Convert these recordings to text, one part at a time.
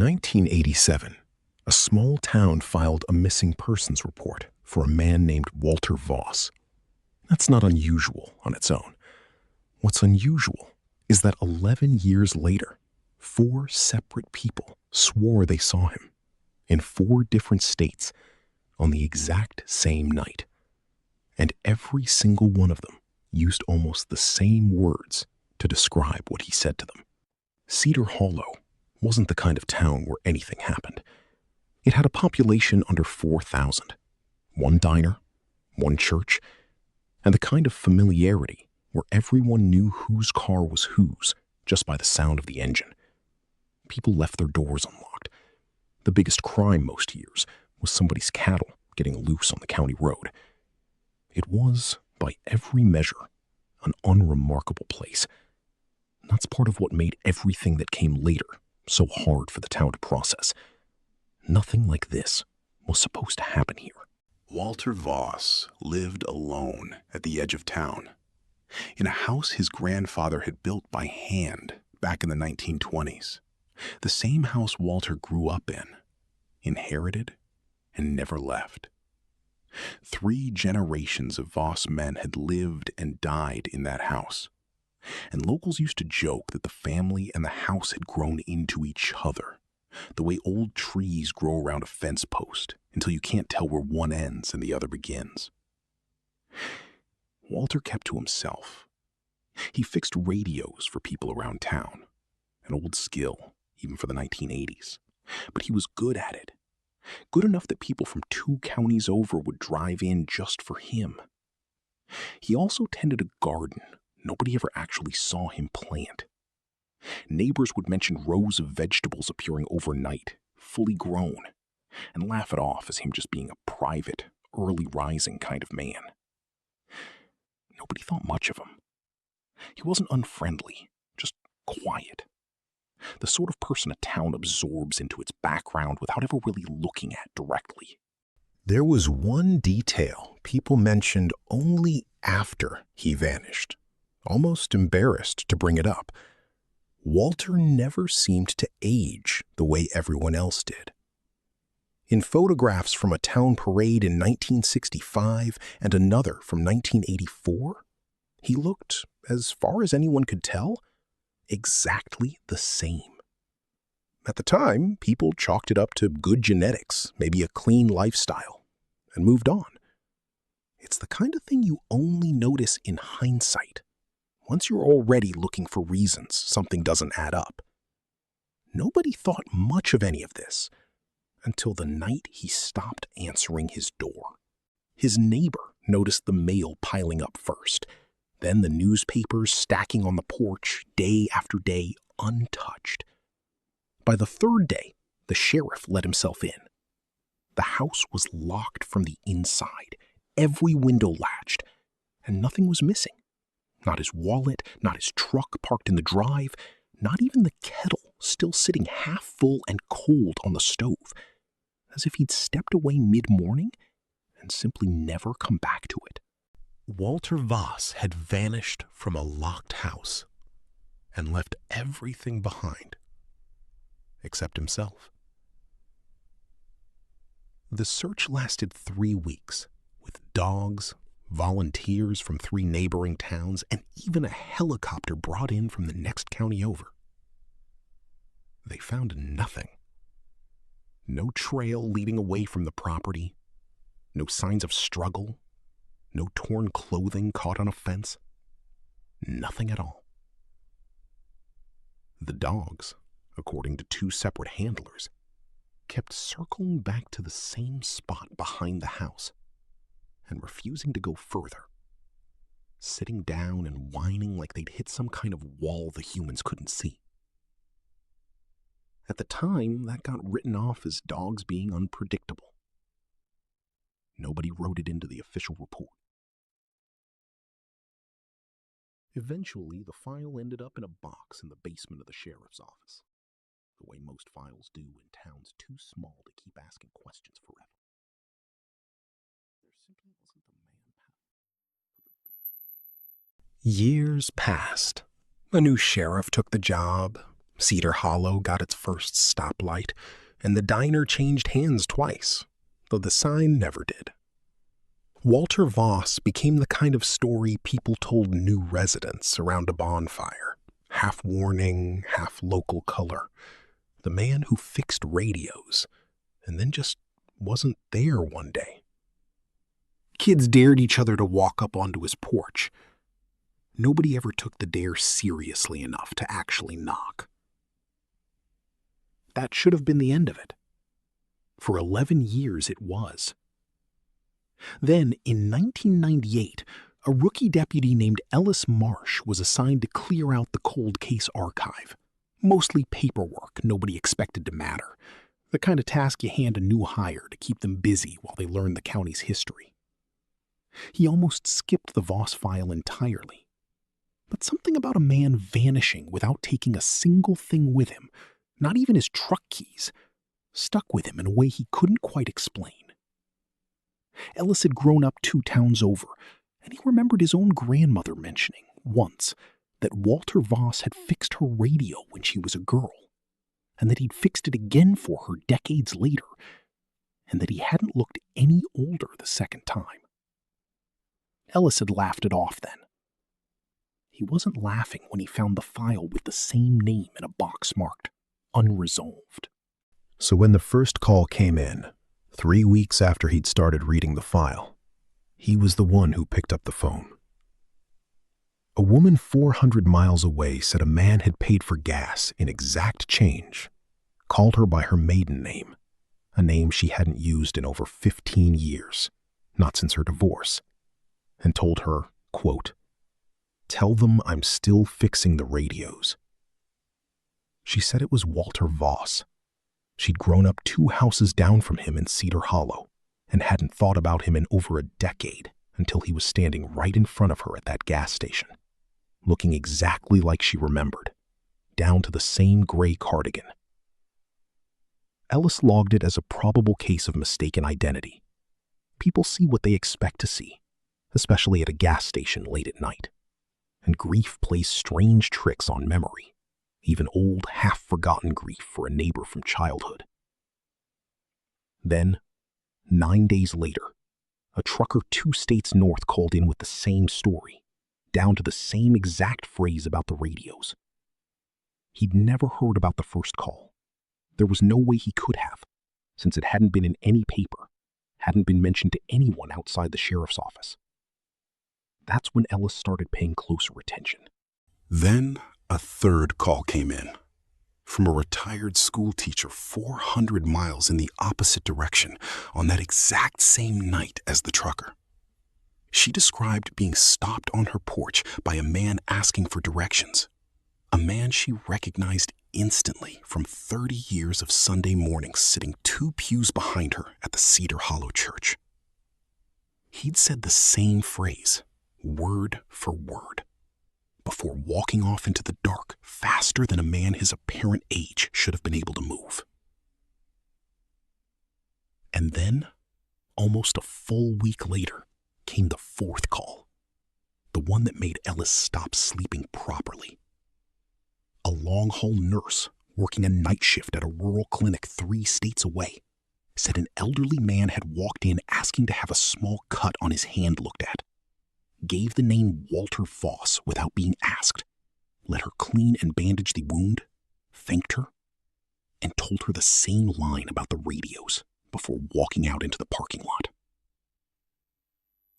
In 1987, a small town filed a missing persons report for a man named Walter Voss. That's not unusual on its own. What's unusual is that 11 years later, 4 separate people swore they saw him in 4 different states on the exact same night. And every single one of them used almost the same words to describe what he said to them. Cedar Hollow wasn't the kind of town where anything happened. It had a population under 4,000, 1 diner, 1 church, and the kind of familiarity where everyone knew whose car was whose just by the sound of the engine. People left their doors unlocked. The biggest crime most years was somebody's cattle getting loose on the county road. It was, by every measure, an unremarkable place. That's part of what made everything that came later so hard for the town to process. Nothing like this was supposed to happen here. Walter Voss lived alone at the edge of town, in a house his grandfather had built by hand back in the 1920s. The same house Walter grew up in, inherited, and never left. 3 generations of Voss men had lived and died in that house, and locals used to joke that the family and the house had grown into each other, the way old trees grow around a fence post until you can't tell where one ends and the other begins. Walter kept to himself. He fixed radios for people around town, an old skill even for the 1980s, but he was good at it. Good enough that people from 2 counties over would drive in just for him. He also tended a garden nobody ever actually saw him plant. Neighbors would mention rows of vegetables appearing overnight, fully grown, and laugh it off as him just being a private, early rising kind of man. Nobody thought much of him. He wasn't unfriendly, just quiet. The sort of person a town absorbs into its background without ever really looking at directly. There was one detail people mentioned only after he vanished, almost embarrassed to bring it up. Walter never seemed to age the way everyone else did. In photographs from a town parade in 1965 and another from 1984, he looked, as far as anyone could tell, exactly the same. At the time, people chalked it up to good genetics, maybe a clean lifestyle, and moved on. It's the kind of thing you only notice in hindsight, once you're already looking for reasons something doesn't add up. Nobody thought much of any of this until the night he stopped answering his door. His neighbor noticed the mail piling up first, then the newspapers stacking on the porch day after day, untouched. By the 3rd day, the sheriff let himself in. The house was locked from the inside, every window latched, and nothing was missing. Not his wallet, not his truck parked in the drive, not even the kettle still sitting half full and cold on the stove, as if he'd stepped away mid-morning and simply never come back to it. Walter Voss had vanished from a locked house and left everything behind, except himself. The search lasted 3 weeks, with dogs, volunteers from 3 neighboring towns, and even a helicopter brought in from the next county over. They found nothing. No trail leading away from the property, no signs of struggle, no torn clothing caught on a fence. Nothing at all. The dogs, according to 2 separate handlers, kept circling back to the same spot behind the house and refusing to go further, sitting down and whining like they'd hit some kind of wall the humans couldn't see. At the time, that got written off as dogs being unpredictable. Nobody wrote it into the official report. Eventually, the file ended up in a box in the basement of the sheriff's office, the way most files do in towns too small to keep asking questions forever. There simply wasn't the manpower. Years passed. A new sheriff took the job. Cedar Hollow got its first stoplight, and the diner changed hands twice, though the sign never did. Walter Voss became the kind of story people told new residents around a bonfire, half warning, half local color. The man who fixed radios and then just wasn't there one day. Kids dared each other to walk up onto his porch. Nobody ever took the dare seriously enough to actually knock. That should have been the end of it. For 11 years it was. Then, in 1998, a rookie deputy named Ellis Marsh was assigned to clear out the cold case archive. Mostly paperwork nobody expected to matter. The kind of task you hand a new hire to keep them busy while they learn the county's history. He almost skipped the Voss file entirely. But something about a man vanishing without taking a single thing with him, not even his truck keys, stuck with him in a way he couldn't quite explain. Ellis had grown up 2 towns over, and he remembered his own grandmother mentioning, once, that Walter Voss had fixed her radio when she was a girl, and that he'd fixed it again for her decades later, and that he hadn't looked any older the second time. Ellis had laughed it off then. He wasn't laughing when he found the file with the same name in a box marked unresolved. So when the first call came in, 3 weeks after he'd started reading the file, he was the one who picked up the phone. A woman 400 miles away said a man had paid for gas in exact change, called her by her maiden name, a name she hadn't used in over 15 years, not since her divorce, and told her, quote, "Tell them I'm still fixing the radios." She said it was Walter Voss. She'd grown up 2 houses down from him in Cedar Hollow and hadn't thought about him in over a decade until he was standing right in front of her at that gas station, looking exactly like she remembered, down to the same gray cardigan. Ellis logged it as a probable case of mistaken identity. People see what they expect to see, especially at a gas station late at night. And grief plays strange tricks on memory, even old, half-forgotten grief for a neighbor from childhood. Then, 9 days later, a trucker 2 states north called in with the same story, down to the same exact phrase about the radios. He'd never heard about the first call. There was no way he could have, since it hadn't been in any paper, hadn't been mentioned to anyone outside the sheriff's office. That's when Ellis started paying closer attention. Then a third call came in, from a retired school teacher 400 miles in the opposite direction on that exact same night as the trucker. She described being stopped on her porch by a man asking for directions, a man she recognized instantly from 30 years of Sunday mornings sitting 2 pews behind her at the Cedar Hollow Church. He'd said the same phrase, word for word, before walking off into the dark faster than a man his apparent age should have been able to move. And then, almost a full week later, came the 4th call, the one that made Ellis stop sleeping properly. A long-haul nurse working a night shift at a rural clinic 3 states away said an elderly man had walked in asking to have a small cut on his hand looked at, gave the name Walter Voss without being asked, let her clean and bandage the wound, thanked her, and told her the same line about the radios before walking out into the parking lot.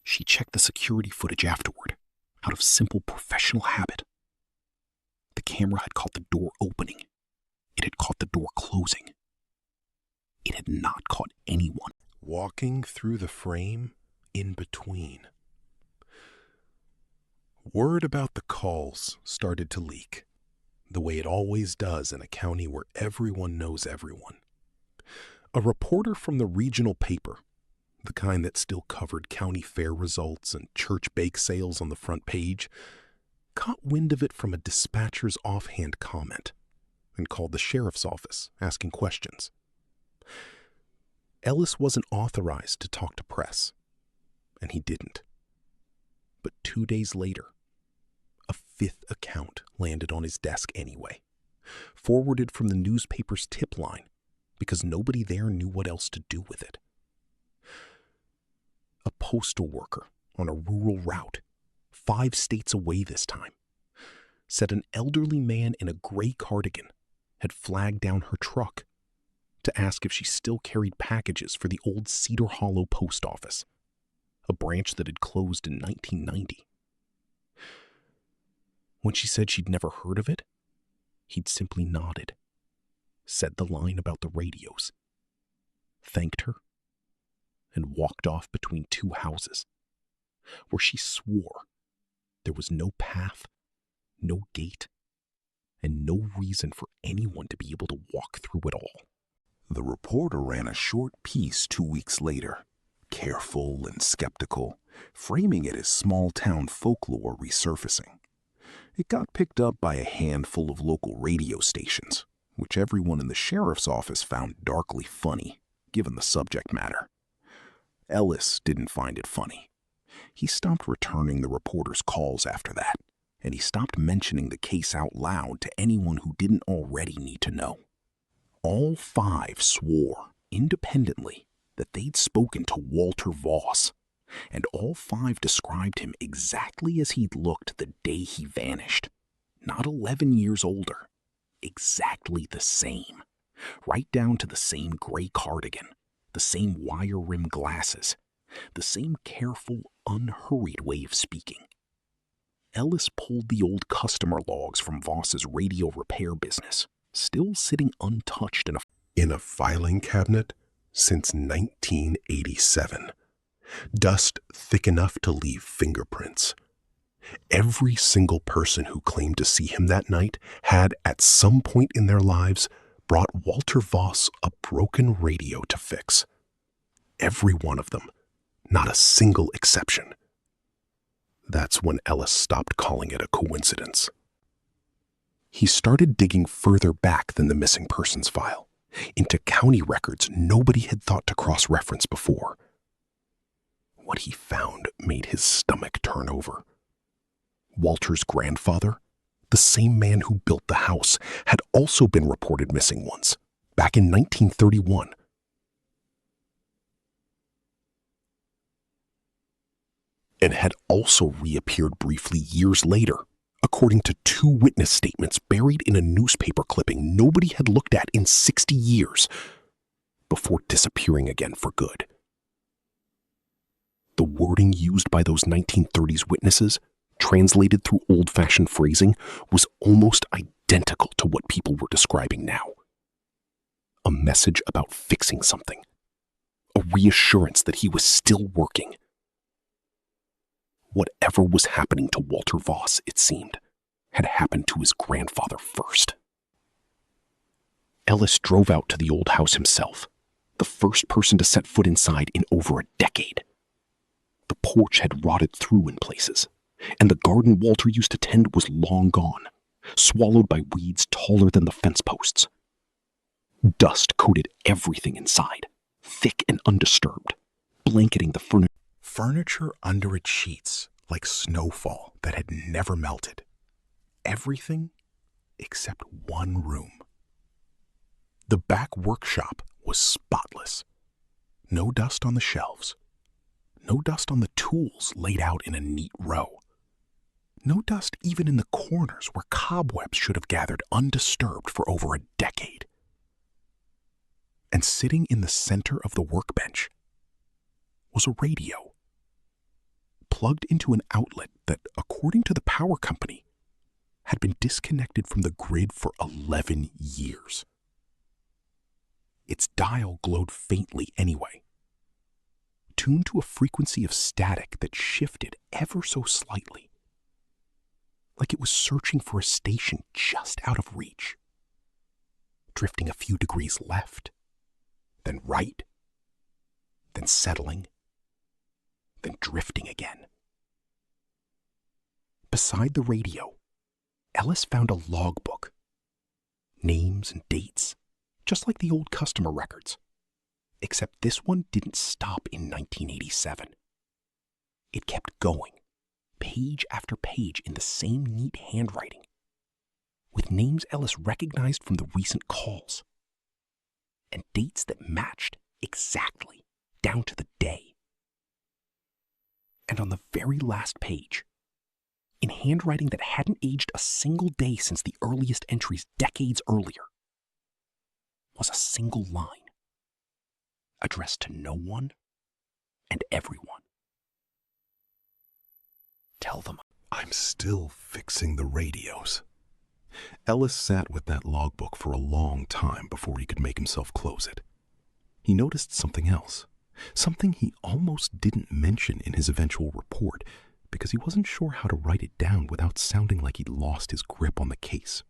She checked the security footage afterward, out of simple professional habit. The camera had caught the door opening. It had caught the door closing. It had not caught anyone walking through the frame in between. Word about the calls started to leak, the way it always does in a county where everyone knows everyone. A reporter from the regional paper, the kind that still covered county fair results and church bake sales on the front page, caught wind of it from a dispatcher's offhand comment and called the sheriff's office asking questions. Ellis wasn't authorized to talk to press, and he didn't. But 2 days later, a 5th account landed on his desk anyway, forwarded from the newspaper's tip line because nobody there knew what else to do with it. A postal worker on a rural route, 5 states away this time, said an elderly man in a gray cardigan had flagged down her truck to ask if she still carried packages for the old Cedar Hollow post office, a branch that had closed in 1990. When she said she'd never heard of it, he'd simply nodded, said the line about the radios, thanked her, and walked off between 2 houses, where she swore there was no path, no gate, and no reason for anyone to be able to walk through it all. The reporter ran a short piece 2 weeks later, careful and skeptical, framing it as small-town folklore resurfacing. It got picked up by a handful of local radio stations, which everyone in the sheriff's office found darkly funny, given the subject matter. Ellis didn't find it funny. He stopped returning the reporter's calls after that, and he stopped mentioning the case out loud to anyone who didn't already need to know. All 5 swore, independently, that they'd spoken to Walter Voss, and all 5 described him exactly as he'd looked the day he vanished. Not 11 years older. Exactly the same. Right down to the same gray cardigan, the same wire-rimmed glasses, the same careful, unhurried way of speaking. Ellis pulled the old customer logs from Voss's radio repair business, still sitting untouched in a filing cabinet since 1987. Dust thick enough to leave fingerprints. Every single person who claimed to see him that night had, at some point in their lives, brought Walter Voss a broken radio to fix. Every one of them, not a single exception. That's when Ellis stopped calling it a coincidence. He started digging further back than the missing persons file, into county records nobody had thought to cross-reference before. What he found made his stomach turn over. Walter's grandfather, the same man who built the house, had also been reported missing once, back in 1931. And had also reappeared briefly years later, according to 2 witness statements buried in a newspaper clipping nobody had looked at in 60 years, before disappearing again for good. The wording used by those 1930s witnesses, translated through old-fashioned phrasing, was almost identical to what people were describing now. A message about fixing something. A reassurance that he was still working. Whatever was happening to Walter Voss, it seemed, had happened to his grandfather first. Ellis drove out to the old house himself, the first person to set foot inside in over a decade. The porch had rotted through in places, and the garden Walter used to tend was long gone, swallowed by weeds taller than the fence posts. Dust coated everything inside, thick and undisturbed, blanketing the furniture. Furniture under its sheets like snowfall that had never melted. Everything except one room. The back workshop was spotless. No dust on the shelves. No dust on the tools laid out in a neat row. No dust even in the corners where cobwebs should have gathered undisturbed for over a decade. And sitting in the center of the workbench was a radio, plugged into an outlet that, according to the power company, had been disconnected from the grid for 11 years. Its dial glowed faintly anyway, tuned to a frequency of static that shifted ever so slightly, like it was searching for a station just out of reach, drifting a few degrees left, then right, then settling, then drifting again. Beside the radio, Ellis found a logbook. Names and dates, just like the old customer records. Except this one didn't stop in 1987. It kept going, page after page in the same neat handwriting. with names Ellis recognized from the recent calls, and dates that matched exactly down to the day. And on the very last page, in handwriting that hadn't aged a single day since the earliest entries decades earlier, was a single line addressed to no one and everyone. Tell them I'm still fixing the radios. Ellis sat with that logbook for a long time before he could make himself close it. He noticed something else, something he almost didn't mention in his eventual report because he wasn't sure how to write it down without sounding like he'd lost his grip on the case.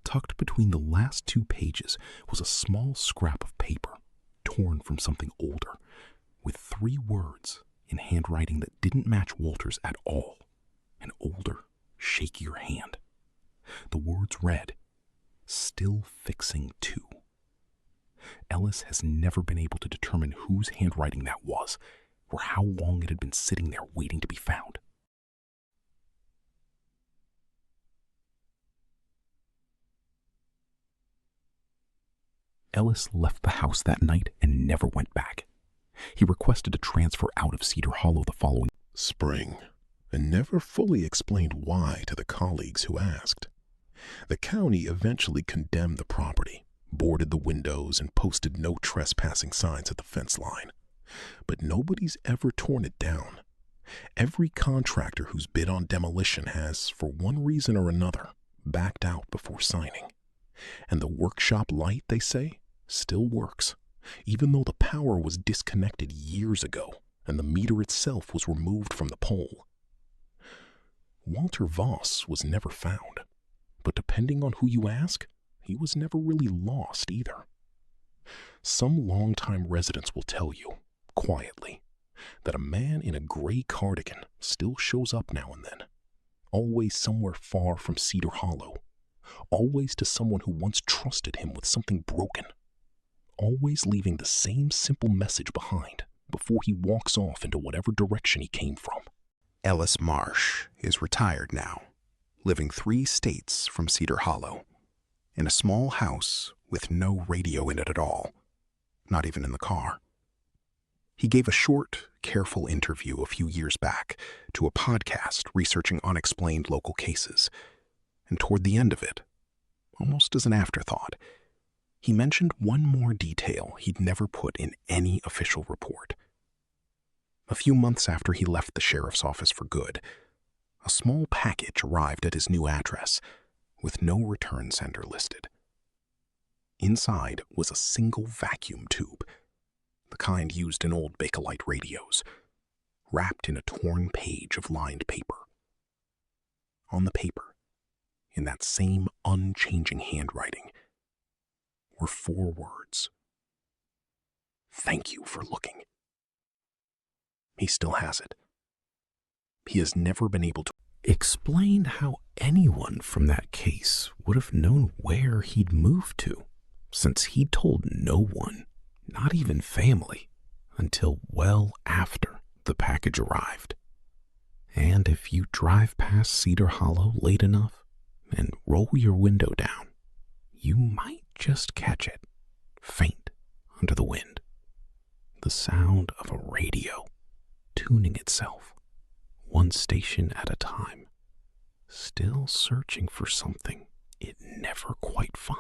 Tucked between the last 2 pages was a small scrap of paper, torn from something older, with 3 words in handwriting that didn't match Walter's at all. An older, shakier hand. The words read, "Still fixing too." Ellis has never been able to determine whose handwriting that was, or how long it had been sitting there waiting to be found. Ellis left the house that night and never went back. He requested a transfer out of Cedar Hollow the following spring, and never fully explained why to the colleagues who asked. The county eventually condemned the property, boarded the windows, and posted no trespassing signs at the fence line. But nobody's ever torn it down. Every contractor who's bid on demolition has, for one reason or another, backed out before signing. And the workshop light, they say, still works, even though the power was disconnected years ago and the meter itself was removed from the pole. Walter Voss was never found, but depending on who you ask, he was never really lost either. Some longtime residents will tell you, quietly, that a man in a gray cardigan still shows up now and then, always somewhere far from Cedar Hollow, always to someone who once trusted him with something broken, always leaving the same simple message behind before he walks off into whatever direction he came from. Ellis Marsh is retired now, living 3 states from Cedar Hollow, in a small house with no radio in it at all, not even in the car. He gave a short, careful interview a few years back to a podcast researching unexplained local cases, and toward the end of it, almost as an afterthought, he mentioned one more detail he'd never put in any official report. A few months after he left the sheriff's office for good, a small package arrived at his new address with no return sender listed. Inside was a single vacuum tube, the kind used in old Bakelite radios, wrapped in a torn page of lined paper. On the paper, in that same unchanging handwriting, were 4 words. "Thank you for looking." He still has it. He has never been able to explain how anyone from that case would have known where he'd moved to, since he told no one, not even family, until well after the package arrived. And if you drive past Cedar Hollow late enough and roll your window down, you might just catch it, faint under the wind. The sound of a radio tuning itself, one station at a time, still searching for something it never quite finds.